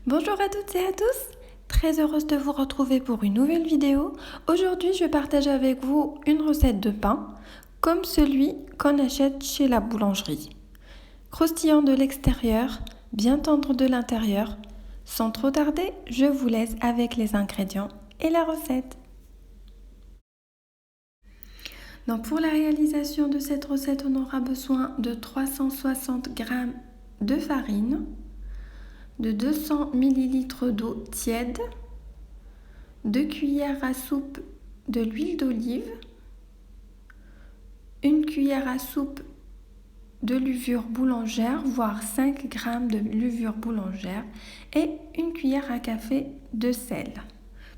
Bonjour à toutes et à tous, très heureuse de vous retrouver pour une nouvelle vidéo. Aujourd'hui, je partage avec vous une recette de pain, comme celui qu'on achète chez la boulangerie. Croustillant de l'extérieur, bien tendre de l'intérieur. Sans trop tarder, je vous laisse avec les ingrédients et la recette. Donc pour la réalisation de cette recette, on aura besoin de 360 g de farine, de 200 ml d'eau tiède, 2 cuillères à soupe de l'huile d'olive, 1 cuillère à soupe de levure boulangère, voire 5 g de levure boulangère et 1 cuillère à café de sel.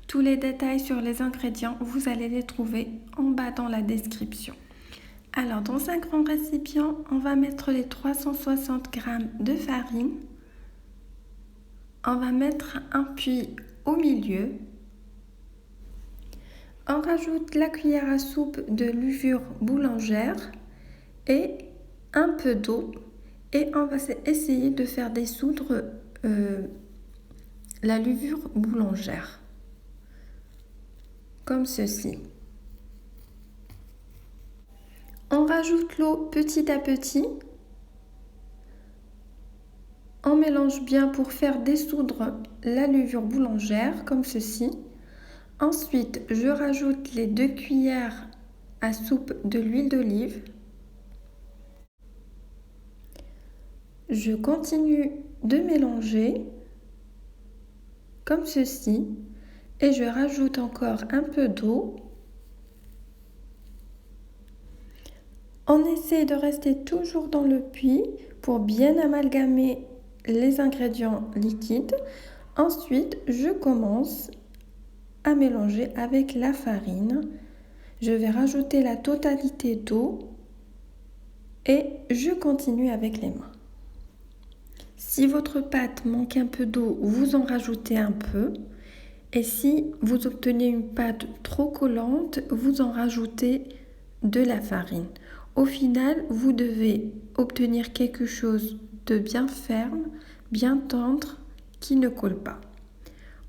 Tous les détails sur les ingrédients, vous allez les trouver en bas dans la description. Alors, dans un grand récipient, on va mettre les 360 g de farine. On va mettre un puits au milieu. On rajoute la cuillère à soupe de levure boulangère et un peu d'eau et on va essayer de faire dissoudre la levure boulangère comme ceci. On rajoute l'eau petit à petit. On mélange bien pour faire dissoudre la levure boulangère comme ceci. Ensuite, je rajoute les 2 cuillères à soupe de l'huile d'olive. Je continue de mélanger comme ceci et je rajoute encore un peu d'eau. On essaie de rester toujours dans le puits pour bien amalgamer les ingrédients liquides. Ensuite, je commence à mélanger avec la farine. Je vais rajouter la totalité d'eau et je continue avec les mains. Si votre pâte manque un peu d'eau, vous en rajoutez un peu. Et si vous obtenez une pâte trop collante, vous en rajoutez de la farine. Au final, vous devez obtenir quelque chose de bien ferme, bien tendre, qui ne colle pas.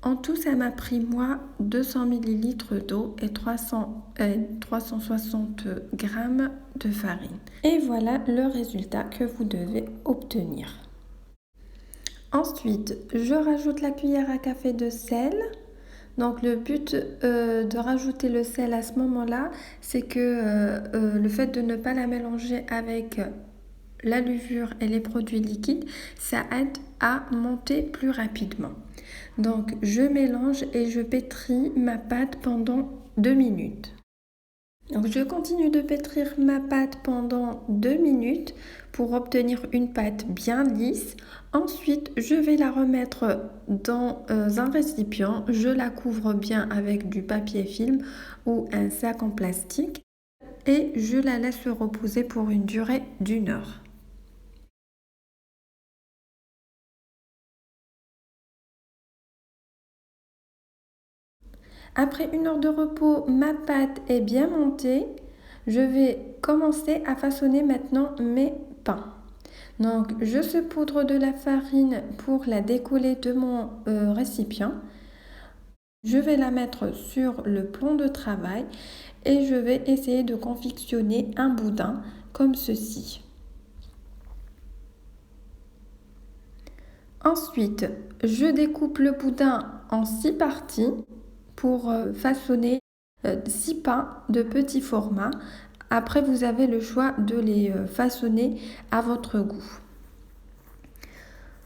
En tout, ça m'a pris moi 200 ml d'eau et 360 g de farine. Et voilà le résultat que vous devez obtenir. Ensuite, je rajoute la cuillère à café de sel. Donc le but de rajouter le sel à ce moment-là, c'est que le fait de ne pas la mélanger avec la levure et les produits liquides, ça aide à monter plus rapidement. Donc je mélange et je pétris ma pâte pendant 2 minutes. Donc je continue de pétrir ma pâte pendant 2 minutes pour obtenir une pâte bien lisse. Ensuite, je vais la remettre dans un récipient. Je la couvre bien avec du papier film ou un sac en plastique et je la laisse reposer pour une durée d'1 heure. Après 1 heure de repos, ma pâte est bien montée. Je vais commencer à façonner maintenant mes pains. Donc, je saupoudre de la farine pour la décoller de mon récipient. Je vais la mettre sur le plan de travail et je vais essayer de confectionner un boudin comme ceci. Ensuite, je découpe le boudin en 6 parties pour façonner 6 pains de petit format. Après, vous avez le choix de les façonner à votre goût.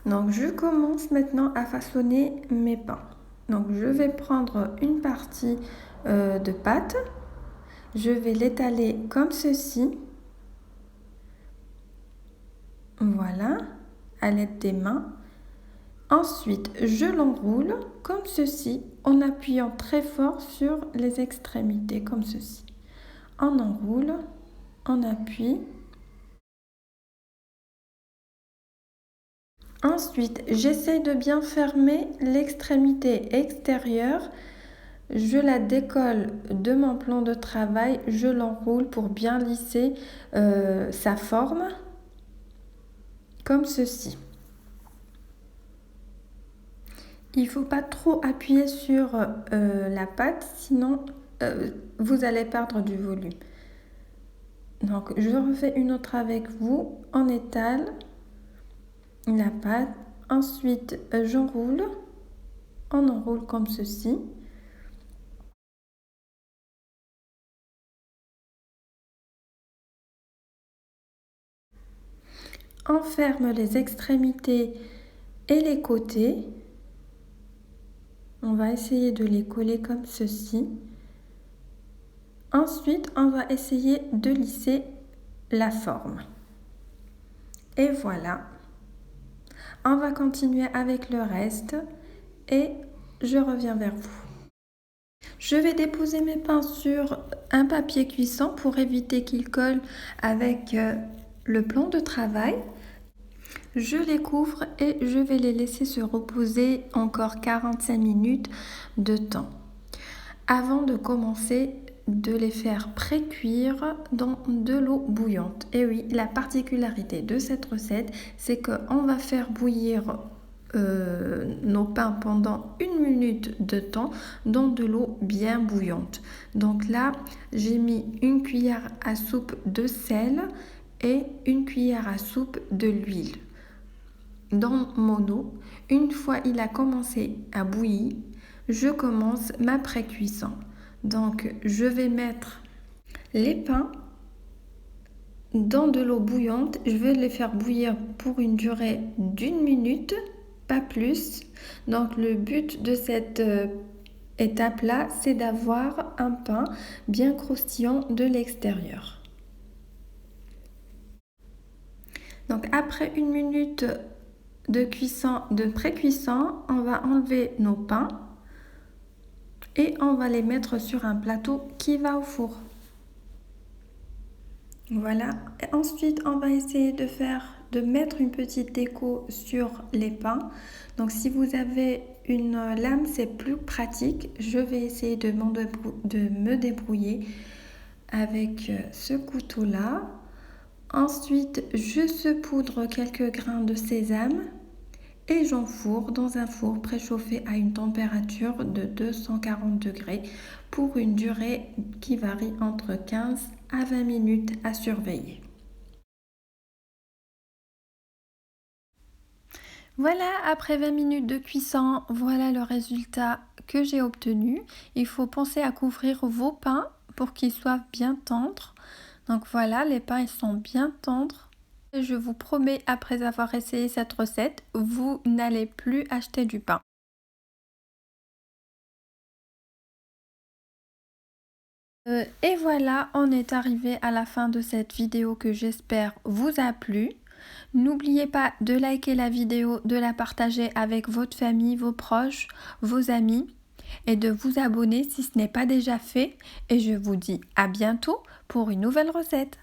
Donc, je commence maintenant à façonner mes pains. Donc, je vais prendre une partie de pâte. Je vais l'étaler comme ceci. Voilà, à l'aide des mains. Ensuite, je l'enroule comme ceci en appuyant très fort sur les extrémités comme ceci. On enroule, on appuie. Ensuite, j'essaie de bien fermer l'extrémité extérieure. Je la décolle de mon plan de travail, je l'enroule pour bien lisser sa forme, comme ceci. Il ne faut pas trop appuyer sur la pâte, sinon vous allez perdre du volume. Donc, je refais une autre avec vous. On étale la pâte. Ensuite, j'enroule. On enroule comme ceci. On ferme les extrémités et les côtés. On va essayer de les coller comme ceci. Ensuite, on va essayer de lisser la forme. Et voilà. On va continuer avec le reste et je reviens vers vous. Je vais déposer mes pains sur un papier cuisson pour éviter qu'ils collent avec le plan de travail. Je les couvre et je vais les laisser se reposer encore 45 minutes de temps. Avant de commencer de les faire pré-cuire dans de l'eau bouillante. Et oui, la particularité de cette recette, c'est qu'on va faire bouillir nos pains pendant 1 minute de temps dans de l'eau bien bouillante. Donc là, j'ai mis 1 cuillère à soupe de sel et 1 cuillère à soupe de l'huile dans mon eau. Une fois il a commencé à bouillir, je commence ma pré-cuisson. Donc je vais mettre les pains dans de l'eau bouillante. Je vais les faire bouillir pour une durée d'1 minute, pas plus. Donc le but de cette étape là, c'est d'avoir un pain bien croustillant de l'extérieur. Donc après 1 minute de cuisson, de pré-cuisson, on va enlever nos pains et on va les mettre sur un plateau qui va au four. Voilà. Et ensuite, on va essayer de mettre une petite déco sur les pains. Donc si vous avez une lame, c'est plus pratique. Je vais essayer de me débrouiller avec ce couteau-là. Ensuite, je saupoudre quelques grains de sésame et j'enfourne dans un four préchauffé à une température de 240 degrés pour une durée qui varie entre 15 à 20 minutes à surveiller. Voilà, après 20 minutes de cuisson, voilà le résultat que j'ai obtenu. Il faut penser à couvrir vos pains pour qu'ils soient bien tendres. Donc voilà, les pains ils sont bien tendres. Je vous promets, après avoir essayé cette recette, vous n'allez plus acheter du pain. Et voilà, on est arrivé à la fin de cette vidéo que j'espère vous a plu. N'oubliez pas de liker la vidéo, de la partager avec votre famille, vos proches, vos amis et de vous abonner si ce n'est pas déjà fait. Et je vous dis à bientôt pour une nouvelle recette.